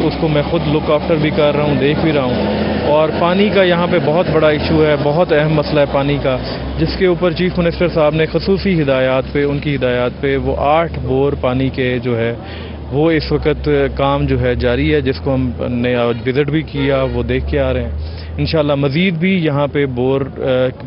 اس کو میں خود لک آفٹر بھی کر رہا ہوں، دیکھ بھی رہا ہوں. اور پانی کا یہاں پہ بہت بڑا ایشو ہے، بہت اہم مسئلہ ہے پانی کا، جس کے اوپر چیف منسٹر صاحب نے خصوصی ہدایات پہ، ان کی ہدایات پہ وہ 8 بور پانی کے جو ہے وہ اس وقت کام جو ہے جاری ہے، جس کو ہم نے آج وزٹ بھی کیا، وہ دیکھ کے آ رہے ہیں. انشاءاللہ مزید بھی یہاں پہ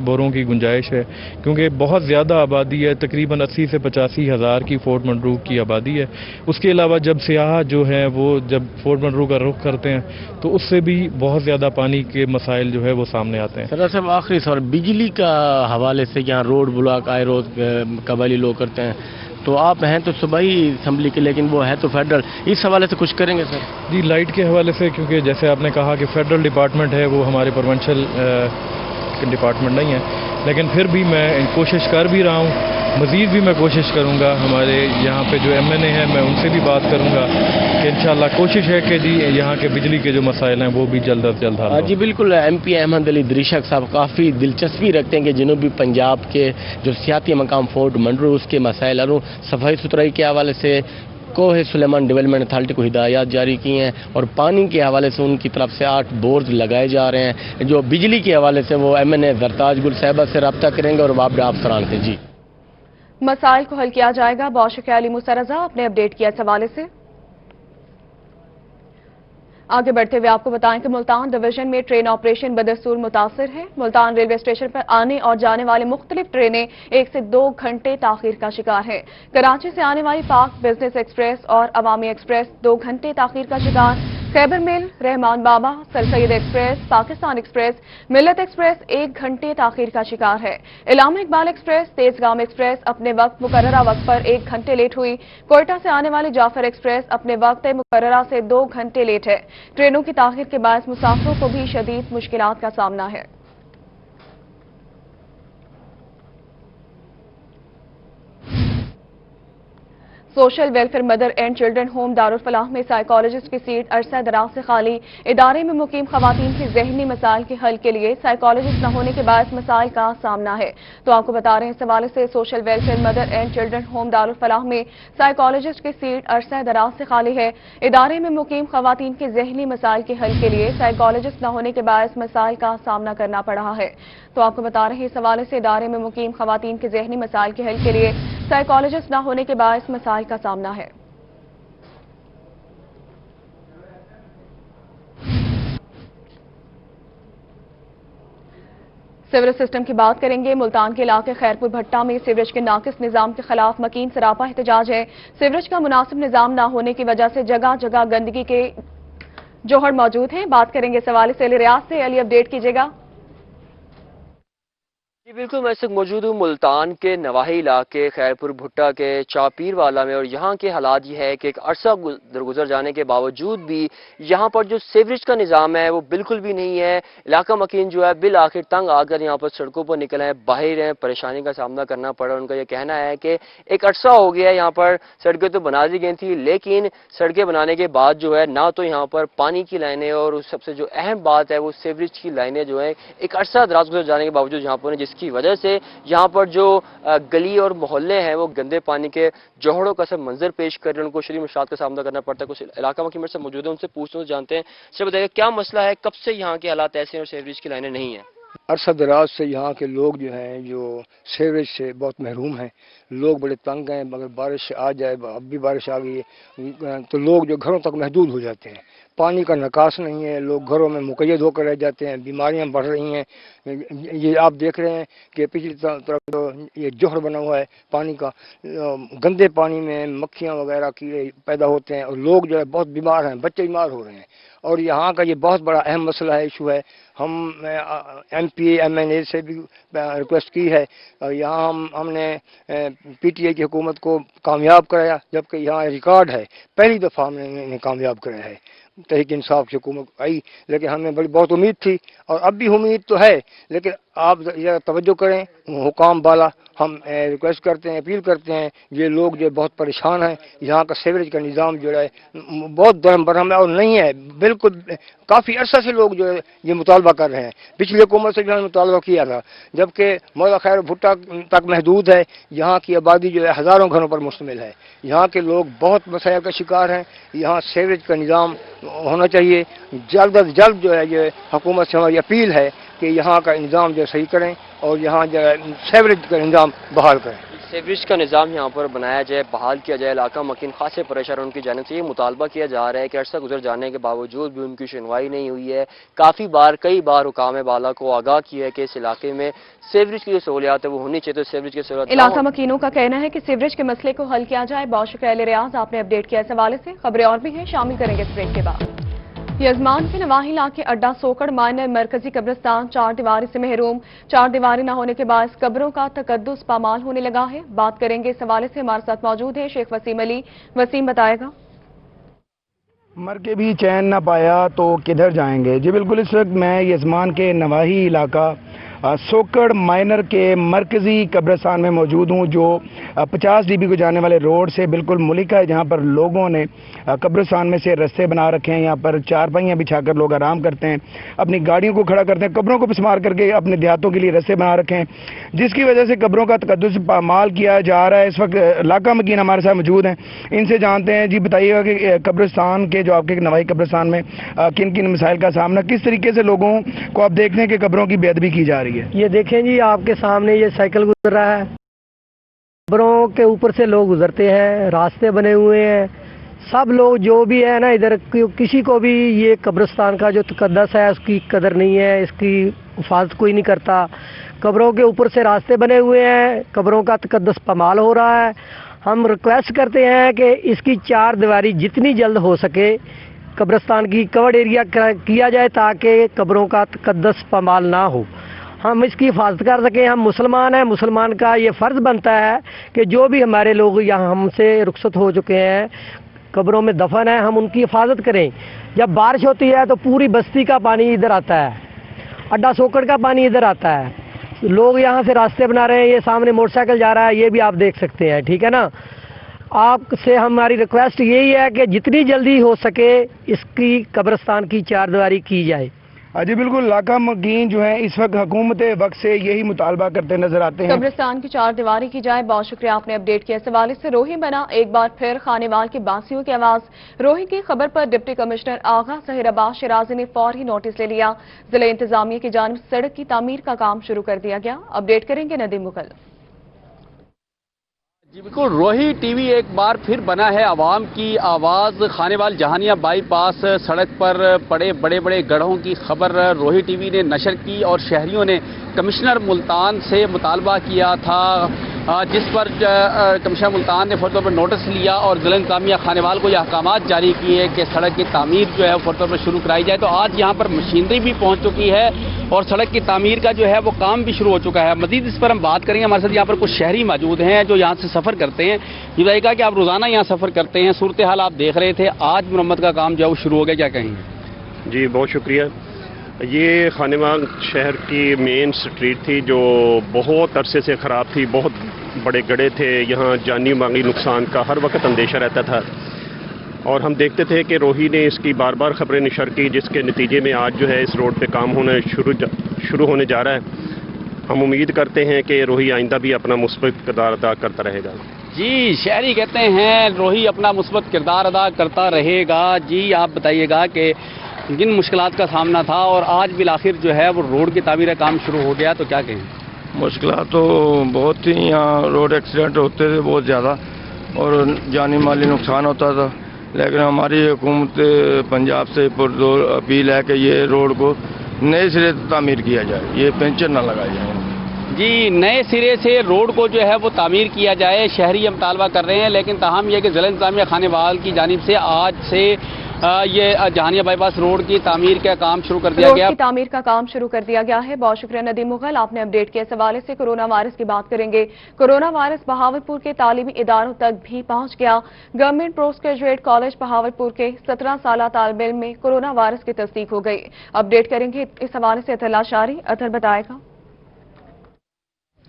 بوروں کی گنجائش ہے، کیونکہ بہت زیادہ آبادی ہے، تقریباً 80 سے 85 ہزار کی فورٹ منروق کی آبادی ہے. اس کے علاوہ جب سیاح جو ہیں وہ جب فورٹ منروق کا رخ کرتے ہیں تو اس سے بھی بہت زیادہ پانی کے مسائل جو ہے وہ سامنے آتے ہیں. سردار صاحب آخری سوال، بجلی کا حوالے سے یہاں روڈ بلاک آئے روز قبائلی لوگ کرتے ہیں، تو آپ ہیں تو صوبائی اسمبلی کے لیکن وہ ہے تو فیڈرل، اس حوالے سے کچھ کریں گے سر؟ جی لائٹ کے حوالے سے، کیونکہ جیسے آپ نے کہا کہ فیڈرل ڈپارٹمنٹ ہے، وہ ہمارے پروونشل ڈپارٹمنٹ نہیں ہے، لیکن پھر بھی میں کوشش کر بھی رہا ہوں، مزید بھی میں کوشش کروں گا. ہمارے یہاں پہ جو ایم این اے ہیں میں ان سے بھی بات کروں گا کہ انشاءاللہ کوشش ہے کہ جی یہاں کے بجلی کے جو مسائل ہیں وہ بھی جلد از جلد حل ہوں. جی بالکل، ایم پی احمد علی دریشک صاحب کافی دلچسپی رکھتے ہیں کہ جنوبی پنجاب کے جو سیاحتی مقام فورٹ منرو اس کے مسائل اور صفائی ستھرائی کے حوالے سے کوہ سلیمان ڈیولپمنٹ اتھارٹی کو ہدایات جاری کی ہیں، اور پانی کے حوالے سے ان کی طرف سے 8 بورز لگائے جا رہے ہیں. جو بجلی کے حوالے سے وہ ایم این اے زرتاج گل صاحبہ سے رابطہ کریں گے اور وابر افسران سے. جی مسائل کو حل کیا جائے گا. بہت شکریہ علی موسیٰ رضا اپنے اپڈیٹ کیا اس حوالے سے. آگے بڑھتے ہوئے آپ کو بتائیں کہ ملتان ڈویژن میں ٹرین آپریشن بدستور متاثر ہے. ملتان ریلوے اسٹیشن پر آنے اور جانے والے مختلف ٹرینیں 1 سے 2 گھنٹے تاخیر کا شکار ہیں. کراچی سے آنے والی پاک بزنس ایکسپریس اور عوامی ایکسپریس 2 گھنٹے تاخیر کا شکار. خیبر میل، رحمان بابا، سر سید ایکسپریس، پاکستان ایکسپریس، ملت ایکسپریس 1 گھنٹے تاخیر کا شکار ہے. علامہ اقبال ایکسپریس، تیزگام ایکسپریس اپنے وقت مقررہ وقت پر 1 گھنٹے لیٹ ہوئی. کوئٹہ سے آنے والی جعفر ایکسپریس اپنے وقت مقررہ سے 2 گھنٹے لیٹ ہے. ٹرینوں کی تاخیر کے باعث مسافروں کو بھی شدید مشکلات کا سامنا ہے. Social welfare mother and children home Darulfalah میں سائیکالوجسٹ کی سیٹ عرصہ دراز سے خالی. ادارے میں مقیم خواتین کی ذہنی مسائل کے حل کے لیے سائیکالوجسٹ نہ ہونے کے باعث مسائل کا سامنا ہے. تو آپ کو بتا رہے ہیں اس حوالے سے social welfare mother and children home Darulfalah میں سائیکالوجسٹ کی سیٹ عرصہ دراز سے خالی ہے. ادارے میں مقیم خواتین کے ذہنی مسائل کے حل کے لیے سائیکالوجسٹ نہ ہونے کے باعث مسائل کا سامنا کرنا پڑ رہا ہے. تو آپ کو بتا رہے ہیں اس حوالے سے ادارے میں مقیم خواتین کے ذہنی مسائل کے حل کے لیے سائیکالوجسٹ نہ ہونے کے باعث مسائل کا سامنا ہے. سیوریج سسٹم کی بات کریں گے. ملتان کے علاقے خیرپور بھٹہ میں سیوریج کے ناقص نظام کے خلاف مکین سراپا احتجاج ہے. سیوریج کا مناسب نظام نہ ہونے کی وجہ سے جگہ جگہ گندگی کے جوہر موجود ہیں. بات کریں گے اس حوالے سے علی ریاض سے. علی اپڈیٹ کیجیے گا. جی بالکل، میں اس وقت موجود ہوں ملتان کے نواحی علاقے خیرپور بھٹہ کے چاپیر والا میں، اور یہاں کے حالات یہ ہے کہ ایک عرصہ درگزر جانے کے باوجود بھی یہاں پر جو سیوریج کا نظام ہے وہ بالکل بھی نہیں ہے. علاقہ مکین جو ہے بالآخر تنگ آ کر یہاں پر سڑکوں پر نکل ہیں، باہر ہیں، پریشانی کا سامنا کرنا پڑا. ان کا یہ کہنا ہے کہ ایک عرصہ ہو گیا ہے، یہاں پر سڑکیں تو بنا دی گئی تھی لیکن سڑکیں بنانے کے بعد جو ہے نہ تو یہاں پر پانی کی لائنیں، اور سب سے جو اہم بات ہے وہ سیوریج کی لائنیں جو ہے ایک عرصہ دراز گزر جانے کے باوجود یہاں پر، جس کی وجہ سے یہاں پر جو گلی اور محلے ہیں وہ گندے پانی کے جوہڑوں کا سب منظر پیش کر رہے ہیں. ان کو شدید مشکلات کا سامنا کرنا پڑتا ہے. کچھ علاقہ مکین سے موجود ہیں، ان سے پوچھتے ہیں، جانتے ہیں. سر بتائیے کیا مسئلہ ہے، کب سے یہاں کے حالات ایسے ہیں اور سیوریج کی لائنیں نہیں ہیں؟ عرصہ دراز سے یہاں کے لوگ جو ہیں جو سیوریج سے بہت محروم ہیں. لوگ بڑے تنگ ہیں. مگر بارش آ جائے، اب بھی بارش آ گئی ہے تو لوگ جو گھروں تک محدود ہو جاتے ہیں. پانی کا نکاس نہیں ہے، لوگ گھروں میں مقید ہو کر رہ جاتے ہیں. بیماریاں بڑھ رہی ہیں. یہ آپ دیکھ رہے ہیں کہ پچھلی طرف یہ جوہر بنا ہوا ہے پانی کا. گندے پانی میں مکھیاں وغیرہ کیڑے پیدا ہوتے ہیں اور لوگ جو ہے بہت بیمار ہیں، بچے بیمار ہو رہے ہیں. اور یہاں کا یہ بہت بڑا اہم مسئلہ ہے، ایشو ہے. ہم ایم پی ایم این اے سے بھی ریکویسٹ کی ہے. یہاں ہم نے پی ٹی آئی کی حکومت کو کامیاب کرایا، جبکہ یہاں ریکارڈ ہے پہلی دفعہ ہم نے انہیں کامیاب کرایا ہے. تحریک انصاف کی حکومت آئی لیکن ہمیں بہت امید تھی اور اب بھی امید تو ہے، لیکن آپ ذرا توجہ کریں حکام بالا، ہم ریکویسٹ کرتے ہیں، اپیل کرتے ہیں، یہ لوگ جو بہت پریشان ہیں، یہاں کا سیوریج کا نظام جو ہے بہت درہم برہم ہے اور نہیں ہے، بالکل کافی عرصہ سے لوگ جو ہے یہ مطالبہ کر رہے ہیں، پچھلی حکومت سے بھی ہم نے مطالبہ کیا تھا، جبکہ مولا خیر بھٹا تک محدود ہے، یہاں کی آبادی جو ہے ہزاروں گھروں پر مشتمل ہے، یہاں کے لوگ بہت مسائل کا شکار ہیں، یہاں سیوریج کا نظام ہونا چاہیے، جلد از جلد جو ہے یہ حکومت سے ہماری اپیل ہے کہ یہاں کا نظام جو صحیح کریں اور یہاں جو ہے سیوریج کا نظام بحال کریں۔ سیوریج کا نظام یہاں پر بنایا جائے، بحال کیا جائے، علاقہ مکین خاصے پریشان ان کی جانب سے یہ مطالبہ کیا جا رہا ہے کہ عرصہ گزر جانے کے باوجود بھی ان کی سنوائی نہیں ہوئی ہے۔ کئی بار حکام بالا کو آگاہ کیا ہے کہ اس علاقے میں سیوریج کی جو سہولیات ہے وہ ہونی چاہیے، تو سیوریج کی سہولیات علاقہ مکینوں کا کہنا ہے کہ سیوریج کے مسئلے کو حل کیا جائے۔ بہت شکریہ علی ریاض، آپ نے اپڈیٹ کیا اس حوالے سے۔ خبریں اور بھی ہیں، شامل کریں گے اس بریک کے بعد۔ یزمان کے نواحی علاقے اڈا سوکڑ مائنر مرکزی قبرستان چار دیواری سے محروم، چار دیواری نہ ہونے کے باعث قبروں کا تقدس پامال ہونے لگا ہے۔ بات کریں گے اس حوالے سے، ہمارے ساتھ موجود ہے شیخ وسیم علی۔ وسیم بتائے گا۔ مر کے بھی چین نہ پایا تو کدھر جائیں گے؟ جی بالکل، اس وقت میں یزمان کے نواحی علاقہ سوکڑ مائنر کے مرکزی قبرستان میں موجود ہوں، جو 50 ڈی بی کو جانے والے روڈ سے بالکل ملکہ ہے، جہاں پر لوگوں نے قبرستان میں سے رستے بنا رکھے ہیں۔ یہاں پر چارپائیاں بچھا کر لوگ آرام کرتے ہیں، اپنی گاڑیوں کو کھڑا کرتے ہیں، قبروں کو پسمار کر کے اپنے دیہاتوں کے لیے رستے بنا رکھے ہیں، جس کی وجہ سے قبروں کا تقدس پامال کیا جا رہا ہے۔ اس وقت علاقہ مکین ہمارے ساتھ موجود ہیں، ان سے جانتے ہیں۔ جی بتائیے گا کہ قبرستان کے جو آپ کے نواحی قبرستان میں کن کن مسائل کا سامنا، کس طریقے سے لوگوں کو آپ دیکھتے ہیں کہ قبروں کی بے ادبی کی جا رہی ہے؟ یہ دیکھیں جی، آپ کے سامنے یہ سائیکل گزر رہا ہے، قبروں کے اوپر سے لوگ گزرتے ہیں، راستے بنے ہوئے ہیں، سب لوگ جو بھی ہے نا ادھر، کسی کو بھی یہ قبرستان کا جو تقدس ہے اس کی قدر نہیں ہے، اس کی حفاظت کوئی نہیں کرتا۔ قبروں کے اوپر سے راستے بنے ہوئے ہیں، قبروں کا تقدس پامال ہو رہا ہے۔ ہم ریکویسٹ کرتے ہیں کہ اس کی چار دیواری جتنی جلد ہو سکے قبرستان کی کورڈ ایریا کیا جائے، تاکہ قبروں کا تقدس پامال نہ ہو، ہم اس کی حفاظت کر سکیں۔ ہم مسلمان ہیں، مسلمان کا یہ فرض بنتا ہے کہ جو بھی ہمارے لوگ یہاں ہم سے رخصت ہو چکے ہیں، قبروں میں دفن ہیں، ہم ان کی حفاظت کریں۔ جب بارش ہوتی ہے تو پوری بستی کا پانی ادھر آتا ہے، اڈا سوکڑ کا پانی ادھر آتا ہے، لوگ یہاں سے راستے بنا رہے ہیں، یہ سامنے موٹر سائیکل جا رہا ہے، یہ بھی آپ دیکھ سکتے ہیں، ٹھیک ہے نا۔ آپ سے ہماری ریکویسٹ یہی ہے کہ جتنی جلدی ہو سکے اس کی قبرستان کی چار دیواری کی جائے۔ جی بالکل، علاقہ مکین جو ہیں اس وقت حکومت وقت سے یہی مطالبہ کرتے نظر آتے ہیں۔ قبرستان کی چار دیواری کی جائے۔ بہت شکریہ، آپ نے اپڈیٹ کیا اس حوالے سے۔ روہی بنا ایک بار پھر خانے وال کے باسیوں کی آواز۔ روہی کی خبر پر ڈپٹی کمشنر آغا ظہیر عباس شیرازی نے فوری نوٹس لے لیا۔ ضلع انتظامیہ کی جانب سڑک کی تعمیر کا کام شروع کر دیا گیا۔ اپڈیٹ کریں گے ندیم مغل۔ جی بالکل، روہی ٹی وی ایک بار پھر بنا ہے عوام کی آواز۔ خانے وال جہانیہ بائی پاس سڑک پر پڑے بڑے بڑے گڑھوں کی خبر روہی ٹی وی نے نشر کی اور شہریوں نے کمشنر ملتان سے مطالبہ کیا تھا، جس پر کمشنر ملتان نے فوری طور پر نوٹس لیا اور ضلع انتظامیہ خانے وال کو یہ احکامات جاری کیے کہ سڑک کی تعمیر جو ہے فوری طور پر شروع کرائی جائے۔ تو آج یہاں پر مشینری بھی پہنچ چکی ہے اور سڑک کی تعمیر کا جو ہے وہ کام بھی شروع ہو چکا ہے۔ مزید اس پر ہم بات کریں گے، ہمارے ساتھ یہاں پر کچھ شہری موجود ہیں جو یہاں سے سفر کرتے ہیں۔ یہ بتائیے گا کہ آپ روزانہ یہاں سفر کرتے ہیں، صورتحال آپ دیکھ رہے تھے، آج مرمت کا کام جو ہے وہ شروع ہو گیا، کیا کہیں گے؟ جی بہت شکریہ۔ یہ خانے وال شہر کی مین سٹریٹ تھی جو بہت عرصے سے خراب تھی، بہت بڑے گڑھے تھے، یہاں جانی مالی نقصان کا ہر وقت اندیشہ رہتا تھا اور ہم دیکھتے تھے کہ روہی نے اس کی بار بار خبریں نشر کی، جس کے نتیجے میں آج جو ہے اس روڈ پہ کام ہونا شروع ہونے جا رہا ہے۔ ہم امید کرتے ہیں کہ روہی آئندہ بھی اپنا مثبت کردار ادا کرتا رہے گا۔ جی شہری کہتے ہیں روہی اپنا مثبت کردار ادا کرتا رہے گا۔ جی آپ بتائیے گا کہ جن مشکلات کا سامنا تھا اور آج بالآخر جو ہے وہ روڈ کی تعمیر کا کام شروع ہو گیا، تو کیا کہیں؟ مشکلات تو بہت تھیں، یہاں روڈ ایکسیڈنٹ ہوتے تھے بہت زیادہ اور جانی مالی نقصان ہوتا تھا، لیکن ہماری حکومت پنجاب سے پرزور اپیل ہے کہ یہ روڈ کو نئے سرے سے تعمیر کیا جائے، یہ پینچر نہ لگائی جائے۔ جی نئے سرے سے روڈ کو جو ہے وہ تعمیر کیا جائے، شہری یہ مطالبہ کر رہے ہیں، لیکن تاہم یہ کہ ضلع انتظامیہ خانے وال کی جانب سے آج سے یہ جہانیہ بائی پاس روڈ کی تعمیر کا کام شروع کر دیا گیا۔ روڈ کی تعمیر کا کام شروع کر دیا گیا ہے۔ بہت شکریہ ندیم مغل، آپ نے اپڈیٹ کیا۔ اس حوالے سے کورونا وائرس کی بات کریں گے۔ کورونا وائرس بہاولپور کے تعلیمی اداروں تک بھی پہنچ گیا۔ Government post graduate college Bahawalpur کے 17 سالہ طالب علم میں کورونا وائرس کی تصدیق ہو گئی۔ اپڈیٹ کریں گے اس حوالے سے اطلاع شاری، اطہر بتائے گا۔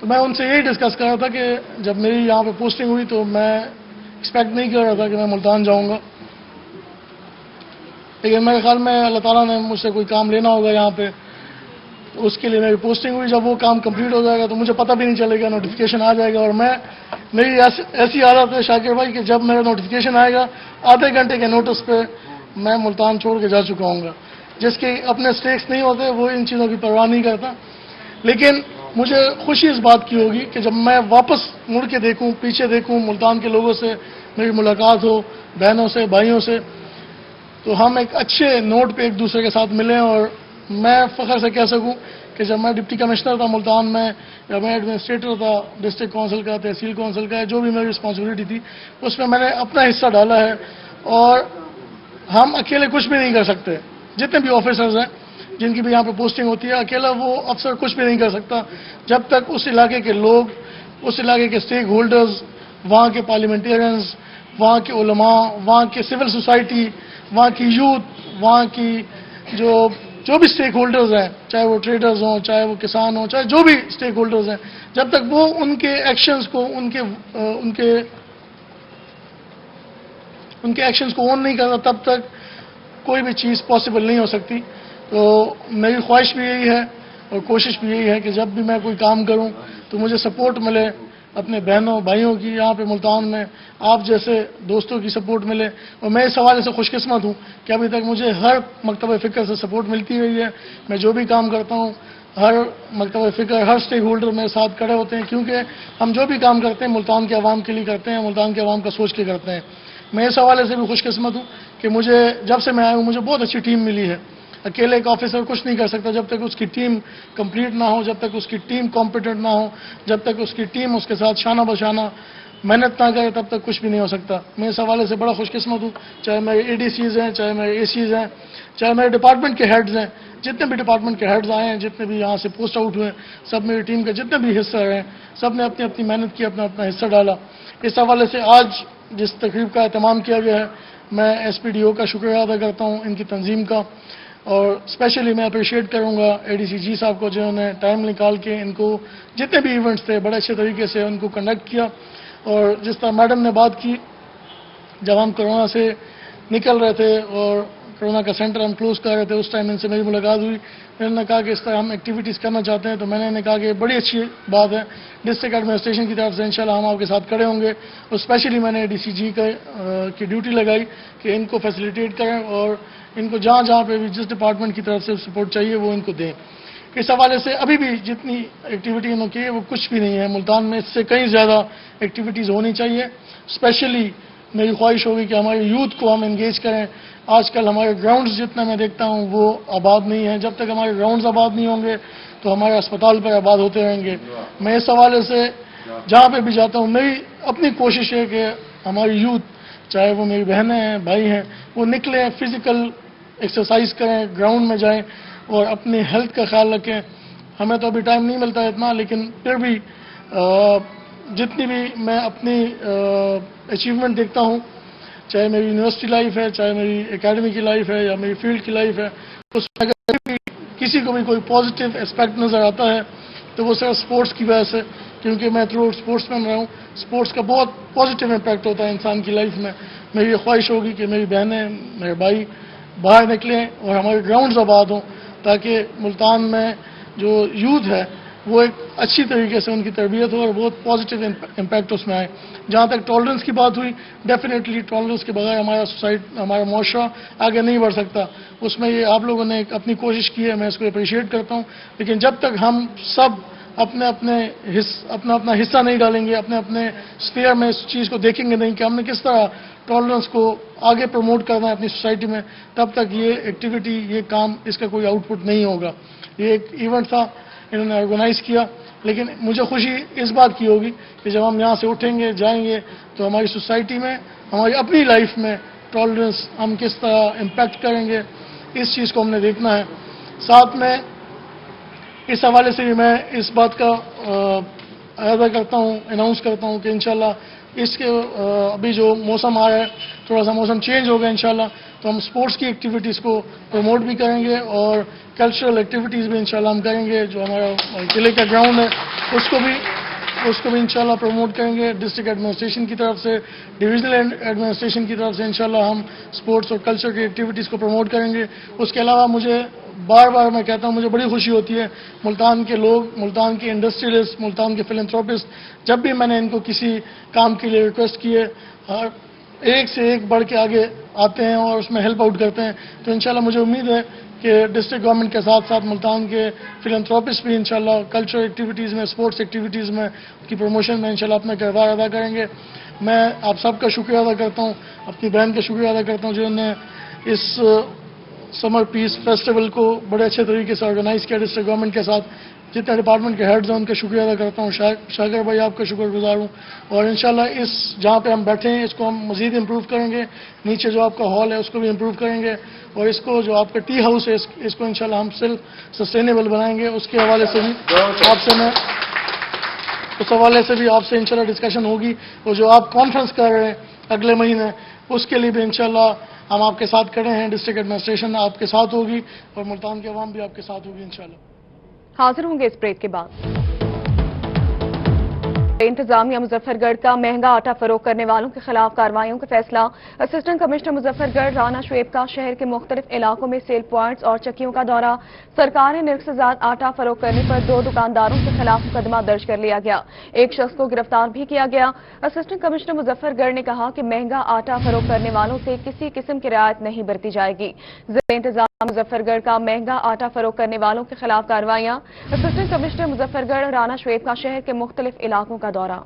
تو میں ان سے یہی ڈسکس کر رہا تھا کہ جب میری یہاں پہ پوسٹنگ ہوئی تو میں ایکسپیکٹ نہیں کر رہا تھا کہ میں ملتان جاؤں گا، لیکن میرے خیال میں اللہ تعالیٰ نے مجھ سے کوئی کام لینا ہوگا یہاں پہ، تو اس کے لیے میری پوسٹنگ ہوئی. جب وہ کام کمپلیٹ ہو جائے گا تو مجھے پتہ بھی نہیں چلے گا، نوٹیفیکیشن آ جائے گا. اور میری ایسی عادت ہے شاکر بھائی کہ جب میرا نوٹیفیکیشن آئے گا آدھے گھنٹے کے نوٹس پہ میں ملتان چھوڑ کے جا چکا ہوں گا. جس کے اپنے سٹیکس نہیں ہوتے وہ ان چیزوں کی پرواہ نہیں کرتا. لیکن مجھے خوشی اس بات کی ہوگی کہ جب میں واپس مڑ کے دیکھوں، پیچھے دیکھوں، ملتان کے لوگوں سے میری ملاقات ہو، بہنوں سے، بھائیوں سے، تو ہم ایک اچھے نوٹ پہ ایک دوسرے کے ساتھ ملیں. اور میں فخر سے کہہ سکوں کہ جب میں ڈپٹی کمشنر تھا ملتان میں، جب میں ایڈمنسٹریٹر تھا ڈسٹرکٹ کونسل کا، تحصیل کونسل کا، جو بھی میری رسپانسبلٹی تھی اس میں میں نے اپنا حصہ ڈالا ہے. اور ہم اکیلے کچھ بھی نہیں کر سکتے. جتنے بھی آفیسرز ہیں جن کی بھی یہاں پہ پوسٹنگ ہوتی ہے، اکیلا وہ افسر کچھ بھی نہیں کر سکتا جب تک اس علاقے کے لوگ، اس علاقے کے اسٹیک ہولڈرز، وہاں کے پارلیمنٹیرینز، وہاں کے علماء، وہاں کے سول سوسائٹی، وہاں کی یوتھ، وہاں کی جو بھی اسٹیک ہولڈرز ہیں، چاہے وہ ٹریڈرز ہوں، چاہے وہ کسان ہوں، چاہے جو بھی اسٹیک ہولڈرز ہیں، جب تک وہ ان کے ایکشنز کو ان کے ایکشنز کو اون نہیں کرتا تب تک کوئی بھی چیز پاسبل نہیں ہو سکتی. تو میری خواہش بھی یہی ہے اور کوشش بھی یہی ہے کہ جب بھی میں کوئی کام کروں تو مجھے سپورٹ ملے اپنے بہنوں بھائیوں کی، یہاں پہ ملتان میں آپ جیسے دوستوں کی سپورٹ ملے. اور میں اس حوالے سے خوش قسمت ہوں کہ ابھی تک مجھے ہر مکتبہ فکر سے سپورٹ ملتی رہی ہے. میں جو بھی کام کرتا ہوں ہر مکتبہ فکر، ہر اسٹیک ہولڈر میرے ساتھ کھڑے ہوتے ہیں، کیونکہ ہم جو بھی کام کرتے ہیں ملتان کے عوام کے لیے کرتے ہیں، ملتان کے عوام کا سوچ کے کرتے ہیں. میں اس حوالے سے بھی خوش قسمت ہوں کہ مجھے جب سے میں آیا ہوں مجھے بہت اچھی ٹیم ملی ہے. اکیلے ایک آفیسر کچھ نہیں کر سکتا جب تک اس کی ٹیم کمپلیٹ نہ ہو، جب تک اس کی ٹیم کمپیٹنٹ نہ ہو، جب تک اس کی ٹیم اس کے ساتھ شانہ بشانہ محنت نہ کرے تب تک کچھ بھی نہیں ہو سکتا. میں اس حوالے سے بڑا خوش قسمت ہوں، چاہے میرے اے ڈی سیز ہیں، چاہے میرے اے سیز ہیں، چاہے میرے ڈپارٹمنٹ کے ہیڈز ہیں. جتنے بھی ڈپارٹمنٹ کے ہیڈز آئے ہیں، جتنے بھی یہاں سے پوسٹ آؤٹ ہوئے، سب میری ٹیم کے جتنے بھی حصہ رہے ہیں، سب نے اپنی اپنی محنت کی، اپنا اپنا حصہ ڈالا. اس حوالے سے آج جس تقریب کا اہتمام کیا گیا ہے میں ایس پی ڈی او کا شکریہ ادا کرتا ہوں، ان کی تنظیم کا. اور اسپیشلی میں اپریشیٹ کروں گا اے ڈی سی جی صاحب کو جنہوں نے ٹائم نکال کے ان کو جتنے بھی ایونٹس تھے بڑے اچھے طریقے سے ان کو کنڈکٹ کیا. اور جس طرح میڈم نے بات کی، جب ہم کرونا سے نکل رہے تھے اور کرونا کا سینٹر ہم کلوز کر رہے تھے، اس ٹائم ان سے میری ملاقات ہوئی. انہوں نے کہا کہ اس طرح ہم ایکٹیویٹیز کرنا چاہتے ہیں، تو میں نے کہا کہ بڑی اچھی بات ہے. ڈسٹرکٹ ایڈمنسٹریشن کی طرف سے انشاءاللہ ہم آپ کے ساتھ کھڑے ہوں گے. اور اسپیشلی میں نے ڈی سی جی کی ڈیوٹی لگائی کہ ان کو فیسیلیٹیٹ کریں اور ان کو جہاں جہاں پہ بھی جس ڈپارٹمنٹ کی طرف سے سپورٹ چاہیے وہ ان کو دیں. اس حوالے سے ابھی بھی جتنی ایکٹیویٹی انہوں نے کی ہے وہ کچھ بھی نہیں ہے. ملتان میں اس سے کہیں زیادہ ایکٹیویٹیز ہونی چاہیے. اسپیشلی میری خواہش ہوگی کہ ہمارے یوتھ کو ہم انگیج کریں. آج کل ہمارے گراؤنڈز جتنا میں دیکھتا ہوں وہ آباد نہیں ہیں. جب تک ہمارے گراؤنڈز آباد نہیں ہوں گے تو ہمارے اسپتال پر آباد ہوتے رہیں گے. میں اس حوالے سے جہاں پہ بھی جاتا ہوں میری اپنی کوشش ہے کہ ہماری یوتھ، چاہے وہ میری بہنیں ہیں، بھائی ہیں، وہ نکلیں، فزیکل ایکسرسائز کریں، گراؤنڈ میں جائیں اور اپنی ہیلتھ کا خیال رکھیں. ہمیں تو ابھی ٹائم نہیں ملتا ہے اتنا، لیکن پھر بھی جتنی بھی میں اپنی اچیومنٹ دیکھتا ہوں، چاہے میری یونیورسٹی لائف ہے، چاہے میری اکیڈمی کی لائف ہے یا میری فیلڈ کی لائف ہے، اس میں اگر کسی کو بھی کوئی پازیٹیو اسپیکٹ نظر آتا ہے تو وہ صرف سپورٹس کی وجہ سے، کیونکہ میں تھرو اسپورٹس مین رہا ہوں. سپورٹس کا بہت پازیٹیو امپیکٹ ہوتا ہے انسان کی لائف میں. میری یہ خواہش ہوگی کہ میری بہنیں، میرے بھائی باہر نکلیں اور ہمارے گراؤنڈز آباد ہوں تاکہ ملتان میں جو یوتھ ہے وہ ایک اچھی طریقے سے ان کی تربیت ہو اور بہت پازیٹیو امپیکٹ اس میں آئے. جہاں تک ٹالرنس کی بات ہوئی، ڈیفینیٹلی ٹالرنس کے بغیر ہمارا معاشرہ آگے نہیں بڑھ سکتا. اس میں یہ آپ لوگوں نے اپنی کوشش کی ہے، میں اس کو اپریشیٹ کرتا ہوں. لیکن جب تک ہم سب اپنا حصہ نہیں ڈالیں گے، اپنے اسفیئر میں اس چیز کو دیکھیں گے نہیں کہ ہم نے کس طرح ٹالرنس کو آگے پروموٹ کرنا ہے اپنی سوسائٹی میں، تب تک یہ ایکٹیویٹی، یہ کام، اس کا کوئی آؤٹ پٹ نہیں ہوگا. یہ ایک ایونٹ تھا، انہوں نے آرگنائز کیا، لیکن مجھے خوشی اس بات کی ہوگی کہ جب ہم یہاں سے اٹھیں گے، جائیں گے تو ہماری سوسائٹی میں، ہماری اپنی لائف میں ٹالرنس ہم کس طرح امپیکٹ کریں گے، اس چیز کو ہم نے دیکھنا ہے. ساتھ میں اس حوالے سے بھی میں اس بات کا اعادہ کرتا ہوں، اناؤنس کرتا ہوں کہ انشاءاللہ اس کے ابھی جو موسم آ رہا ہے تھوڑا سا موسم چینج ہوگا انشاءاللہ تو ہم سپورٹس کی ایکٹیویٹیز کو پروموٹ بھی کریں گے اور کلچرل ایکٹیویٹیز بھی انشاءاللہ ہم کریں گے. جو ہمارا قلعے کا گراؤنڈ ہے اس کو بھی انشاءاللہ پروموٹ کریں گے. ڈسٹرکٹ ایڈمنسٹریشن کی طرف سے ڈویژنل ایڈمنسٹریشن کی طرف سے انشاءاللہ ہم سپورٹس اور کلچر کی ایکٹیویٹیز کو پروموٹ کریں گے. اس کے علاوہ مجھے بار بار میں کہتا ہوں مجھے بڑی خوشی ہوتی ہے ملتان کے لوگ, ملتان کے انڈسٹریلسٹ, ملتان کے فلنتھروپسٹ, جب بھی میں نے ان کو کسی کام کے لیے ریکویسٹ کی ہے ایک سے ایک بڑھ کے آگے آتے ہیں اور اس میں ہیلپ آؤٹ کرتے ہیں. تو انشاءاللہ مجھے امید ہے کہ ڈسٹرکٹ گورنمنٹ کے ساتھ ساتھ ملتان کے فلنتھروپسٹ بھی انشاءاللہ کلچرل ایکٹیویٹیز میں, اسپورٹس ایکٹیویٹیز میں, کی پروموشن میں انشاءاللہ اپنا کردار ادا کریں گے. میں آپ سب کا شکریہ ادا کرتا ہوں, اپنی بہن کا شکریہ ادا کرتا ہوں جنہوں نے اس سمر پیس فیسٹیول کو بڑے اچھے طریقے سے آرگنائز کیا ڈسٹرکٹ گورنمنٹ کے ساتھ. جتنے ڈپارٹمنٹ کے ہیڈز ہیں ان کا شکریہ ادا کرتا ہوں. شاکر بھائی آپ کا شکر گزار ہوں. اور انشاءاللہ اس جہاں پہ ہم بیٹھے ہیں اس کو ہم مزید امپروو کریں گے. نیچے جو آپ کا ہال ہے اس کو بھی امپروو کریں گے اور اس کو جو آپ کا ٹی ہاؤس ہے اس کو انشاءاللہ ہم سیلف سسٹینیبل بنائیں گے. اس کے حوالے سے بھی آپ سے انشاءاللہ ڈسکشن ہوگی. اور جو آپ کانفرنس کر رہے ہیں اگلے مہینے اس کے لیے بھی انشاءاللہ ہم آپ کے ساتھ کھڑے ہیں. ڈسٹرکٹ ایڈمنسٹریشن آپ کے ساتھ ہوگی اور ملتان کے عوام بھی آپ کے ساتھ ہوگی انشاءاللہ. حاضر ہوں گے اس بریک کے بعد. انتظامیہ مظفر گڑھ کا مہنگا آٹا فروخت کرنے والوں کے خلاف کارروائیوں کا فیصلہ. اسسٹنٹ کمشنر مظفر گڑھ رانا شعیب کا شہر کے مختلف علاقوں میں سیل پوائنٹس اور چکیوں کا دورہ. سرکاری نرخ سے زیادہ آٹا فروخت کرنے پر 2 دکانداروں کے خلاف مقدمہ درج کر لیا گیا. ایک شخص کو گرفتار بھی کیا گیا. اسسٹنٹ کمشنر مظفر گڑھ نے کہا کہ مہنگا آٹا فروخت کرنے والوں سے کسی قسم کی رعایت نہیں برتی جائے گی. ضلع انتظام مظفر گڑھ کا مہنگا آٹا فروخت کرنے والوں کے خلاف کارروائیاں. اسسٹنٹ کمشنر مظفر گڑھ رانا شعیب کا شہر کے مختلف علاقوں کا دورہ.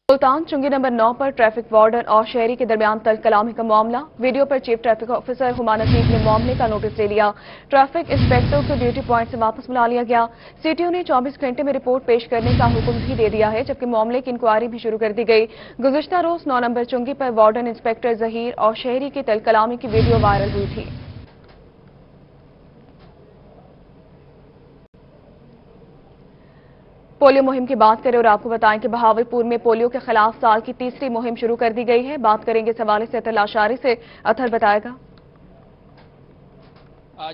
سلطان چنگی نمبر 9 پر ٹریفک وارڈن اور شہری کے درمیان تل کلامی کا معاملہ. ویڈیو پر چیف ٹریفک آفیسر ہما نصیب نے معاملے کا نوٹس لے لیا. ٹریفک انسپیکٹر کو ڈیوٹی پوائنٹ سے واپس بلا لیا گیا. سی ٹی او نے 24 گھنٹے میں رپورٹ پیش کرنے کا حکم بھی دے دیا ہے جبکہ معاملے کی انکوائری بھی شروع کر دی گئی. گزشتہ روز 9 نمبر چنگی پر وارڈن انسپیکٹر ظہیر اور شہری کی تل کلامی کی ویڈیو وائرل ہوئی تھی. پولیو مہم کی بات کریں اور آپ کو بتائیں کہ بہاولپور میں پولیو کے خلاف سال کی تیسری مہم شروع کر دی گئی ہے. بات کریں گے اس حوالے سے اطہر لاشاری سے. اطہر بتائے گا.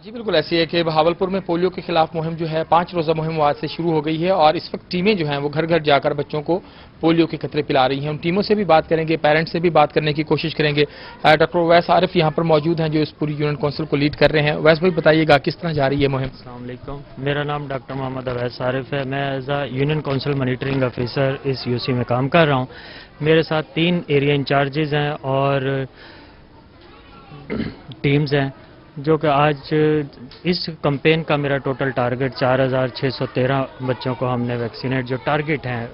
جی بالکل ایسی ہے کہ بہاولپور میں پولیو کے خلاف مہم جو ہے 5 روزہ مہم آج سے شروع ہو گئی ہے اور اس وقت ٹیمیں جو ہیں وہ گھر گھر جا کر بچوں کو پولیو کے قطرے پلا رہی ہیں. ان ٹیموں سے بھی بات کریں گے, پیرنٹس سے بھی بات کرنے کی کوشش کریں گے. ڈاکٹر اویس عارف یہاں پر موجود ہیں جو اس پوری یونین کونسل کو لیڈ کر رہے ہیں. اویس بھائی بتائیے گا کس طرح جا رہی ہے مہم؟ السلام علیکم, میرا نام ڈاکٹر محمد اویس عارف ہے. میں as a union council monitoring officer اس یو سی میں کام کر رہا ہوں. میرے ساتھ 3 ایریا انچارجز ہیں اور ٹیمز ہیں جو کہ آج اس کمپین کا میرا ٹوٹل ٹارگٹ 4613 بچوں کو ہم نے ویکسینیٹ جو ٹارگٹ ہیں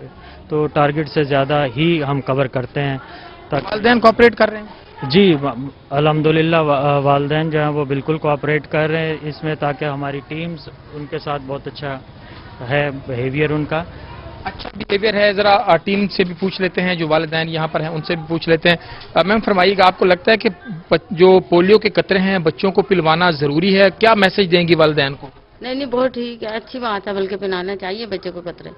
تو ٹارگٹ سے زیادہ ہی ہم کور کرتے ہیں. والدین کوآپریٹ کر رہے ہیں؟ جی الحمدللہ والدین جو ہیں وہ بالکل کوآپریٹ کر رہے ہیں اس میں تاکہ ہماری ٹیمز ان کے ساتھ بہت اچھا ہے بیہیویئر ان کا. اچھا بیہیویئر ہے. ذرا ٹیم سے بھی پوچھ لیتے ہیں جو والدین یہاں پر ہیں ان سے بھی پوچھ لیتے ہیں. میم فرمائیے گا آپ کو لگتا ہے کہ جو پولیو کے قطرے ہیں بچوں کو پلوانا ضروری ہے؟ کیا میسج دیں گی والدین کو؟ نہیں بہت ٹھیک ہے, اچھی بات ہے, بلکہ پلانا چاہیے بچوں کو قطرے.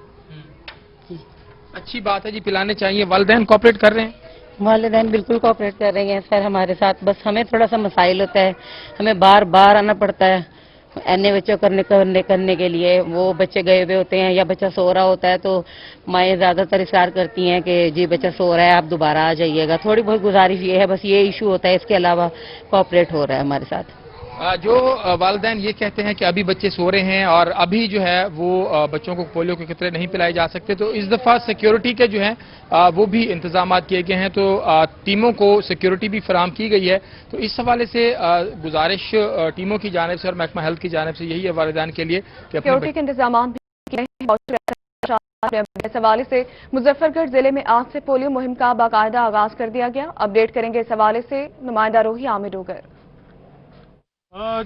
اچھی بات ہے جی, پلانے چاہیے. والدین کوآپریٹ کر رہے ہیں؟ والدین بالکل کوآپریٹ کر رہے ہیں سر ہمارے ساتھ. بس ہمیں تھوڑا سا مسائل ہوتا ہے, ہمیں بار بار آنا پڑتا ہے اینے بچوں کرنے کے لیے. وہ بچے گئے ہوئے ہوتے ہیں یا بچہ سو رہا ہوتا ہے تو مائیں زیادہ تر اصرار کرتی ہیں کہ جی بچہ سو رہا ہے آپ دوبارہ آ جائیے گا. تھوڑی بہت گزارش یہ ہے, بس یہ ایشو ہوتا ہے, اس کے علاوہ کوآپریٹ ہو رہا ہے ہمارے ساتھ. جو والدین یہ کہتے ہیں کہ ابھی بچے سو رہے ہیں اور ابھی جو ہے وہ بچوں کو پولیو کے قطرے نہیں پلائے جا سکتے, تو اس دفعہ سیکیورٹی کے جو ہیں وہ بھی انتظامات کیے گئے ہیں, تو ٹیموں کو سیکیورٹی بھی فراہم کی گئی ہے. تو اس حوالے سے گزارش ٹیموں کی جانب سے اور محکمہ ہیلتھ کی جانب سے یہی ہے والدین کے لیے کہ سیکیورٹی کے انتظامات بھی اس حوالے سے مظفر گڑھ ضلع میں آج سے پولیو مہم کا باقاعدہ آغاز کر دیا گیا. اپڈیٹ کریں گے اس حوالے سے نمائندہ روحی عامر ڈوگر.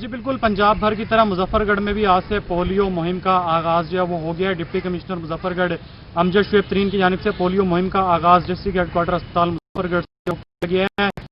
جی بالکل, پنجاب بھر کی طرح مظفر گڑھ میں بھی آج سے پولیو مہم کا آغاز جو ہے وہ ہو گیا ہے. ڈپٹی کمشنر مظفر گڑھ امجد شعیب ترین کی جانب سے پولیو مہم کا آغاز ڈسٹرکٹ ہیڈ کوارٹر اسپتال مظفر گڑھ سے کیا گیا ہے.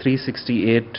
368